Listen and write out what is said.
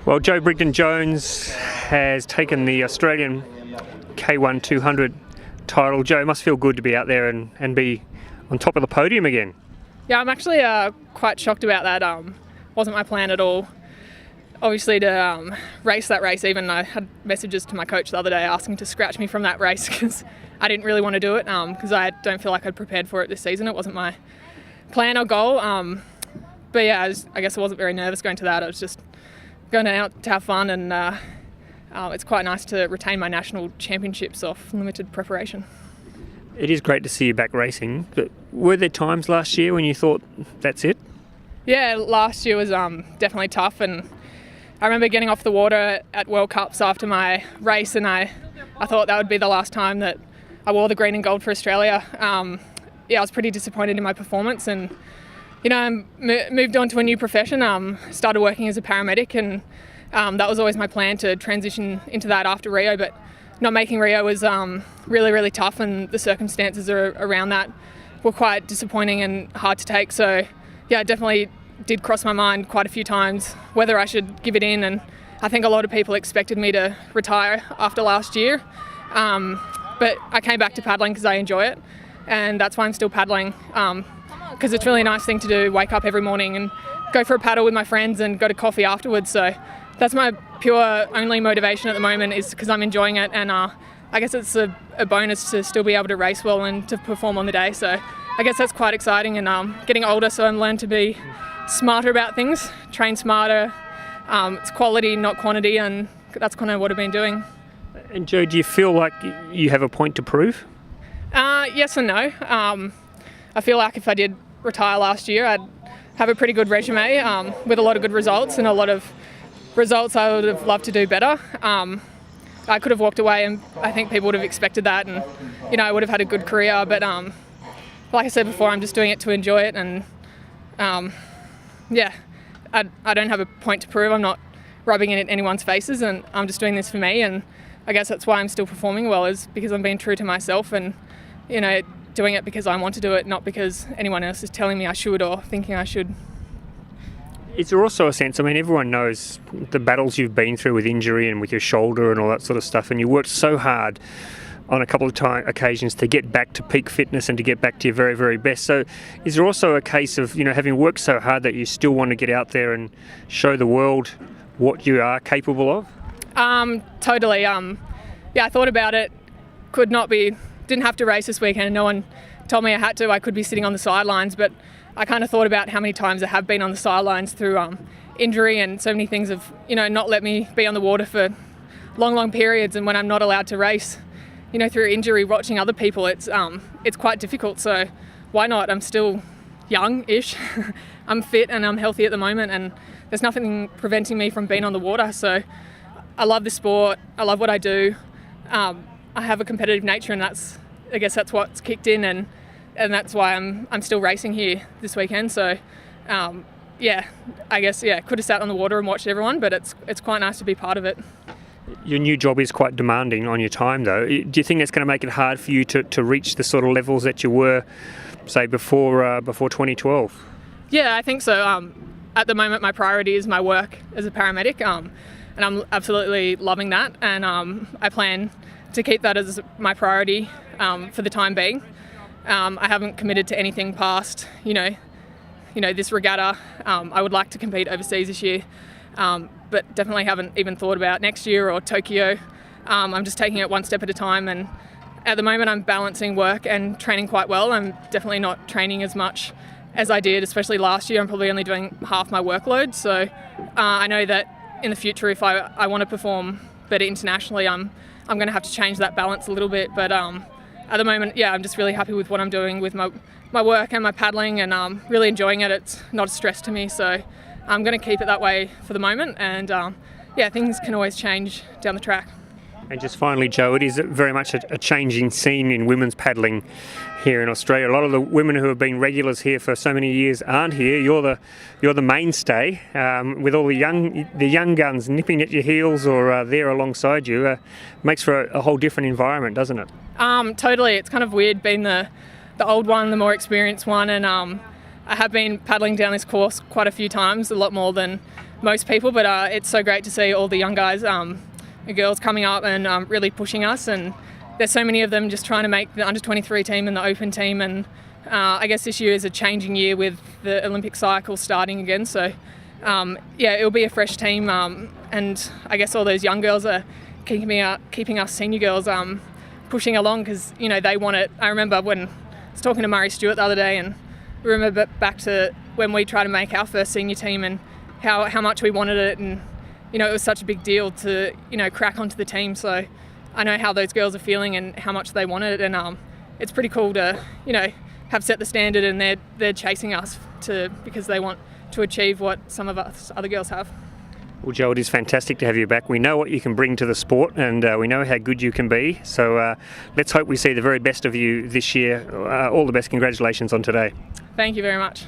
Well, Joe Brigden-Jones has taken the Australian K1 200 title. Joe, it must feel good to be out there and be on top of the podium again. Yeah, I'm actually quite shocked about that. Wasn't my plan at all. Obviously to race that race, even I had messages to my coach the other day asking to scratch me from that race because I didn't really want to do it because I don't feel like I'd prepared for it this season. It wasn't my plan or goal. But yeah, I guess I wasn't very nervous going to that. I was just going out to have fun, and it's quite nice to retain my national championships off limited preparation. It is great to see you back racing, but were there times last year when you thought, that's it? Yeah, last year was definitely tough, and I remember getting off the water at World Cups after my race, and I thought that would be the last time that I wore the green and gold for Australia. Yeah, I was pretty disappointed in my performance, and I moved on to a new profession, started working as a paramedic, and that was always my plan to transition into that after Rio, but not making Rio was really, really tough, and the circumstances around that were quite disappointing and hard to take. So yeah, it definitely did cross my mind quite a few times whether I should give it in, and I think a lot of people expected me to retire after last year, but I came back to paddling because I enjoy it, and that's why I'm still paddling. Because it's a really nice thing to do, wake up every morning and go for a paddle with my friends and go to coffee afterwards. So that's my pure only motivation at the moment, is because I'm enjoying it, and I guess it's a bonus to still be able to race well and to perform on the day. So I guess that's quite exciting, and getting older, so I'm learned to be smarter about things, train smarter. It's quality, not quantity, and that's kind of what I've been doing. And Joe, do you feel like you have a point to prove? Yes and no. I feel like if I did retire last year, I'd have a pretty good resume with a lot of good results, and a lot of results I would have loved to do better. I could have walked away, and I think people would have expected that, and I would have had a good career. But like I said before, I'm just doing it to enjoy it, and yeah, I don't have a point to prove. I'm not rubbing it in anyone's faces, and I'm just doing this for me. And I guess that's why I'm still performing well, is because I'm being true to myself, and doing it because I want to do it, not because anyone else is telling me I should or thinking I should. Is there also a sense, everyone knows the battles you've been through with injury and with your shoulder and all that sort of stuff, and you worked so hard on a couple of occasions to get back to peak fitness and to get back to your very, very best. So is there also a case of, having worked so hard, that you still want to get out there and show the world what you are capable of? Totally. Yeah, I thought about it. Didn't have to race this weekend, and no one told me I had to. I could be sitting on the sidelines, but I kind of thought about how many times I have been on the sidelines through injury, and so many things have not let me be on the water for long periods. And when I'm not allowed to race through injury, watching other people, it's quite difficult. So why not? I'm still young-ish. I'm fit and I'm healthy at the moment, and there's nothing preventing me from being on the water. So I love the sport, I love what I do. I have a competitive nature, and I guess that's what's kicked in, and that's why I'm still racing here this weekend. So yeah, I guess could have sat on the water and watched everyone, but it's quite nice to be part of it. Your new job is quite demanding on your time, though. Do you think that's going to make it hard for you to reach the sort of levels that you were, say, before 2012? Yeah, I think so. At the moment, my priority is my work as a paramedic, and I'm absolutely loving that, and I plan to keep that as my priority for the time being. I haven't committed to anything past, this regatta. I would like to compete overseas this year, but definitely haven't even thought about next year or Tokyo. I'm just taking it one step at a time, and at the moment I'm balancing work and training quite well. I'm definitely not training as much as I did, especially last year. I'm probably only doing half my workload, so I know that in the future, if I want to perform better internationally, I'm going to have to change that balance a little bit. But at the moment, yeah, I'm just really happy with what I'm doing with my work and my paddling, and really enjoying it. It's not a stress to me, so I'm going to keep it that way for the moment. And yeah, things can always change down the track. And just finally, Joe, it is very much a changing scene in women's paddling here in Australia. A lot of the women who have been regulars here for so many years aren't here. You're the mainstay, with all the young guns nipping at your heels or there alongside you. Makes for a whole different environment, doesn't it? Totally. It's kind of weird being the old one, the more experienced one, and I have been paddling down this course quite a few times, a lot more than most people, but it's so great to see all the young guys and girls coming up and really pushing us, and there's so many of them just trying to make the under-23 team and the open team, and I guess this year is a changing year with the Olympic cycle starting again, so it'll be a fresh team, and I guess all those young girls are keeping us senior girls pushing along, because they want it. I remember when I was talking to Murray Stewart the other day, and we remember back to when we tried to make our first senior team and how much we wanted it, and it was such a big deal to crack onto the team. So I know how those girls are feeling and how much they wanted it, and it's pretty cool to have set the standard, and they're chasing us because they want to achieve what some of us other girls have. Well, Jo, it is fantastic to have you back. We know what you can bring to the sport, and we know how good you can be. So let's hope we see the very best of you this year. All the best. Congratulations on today. Thank you very much.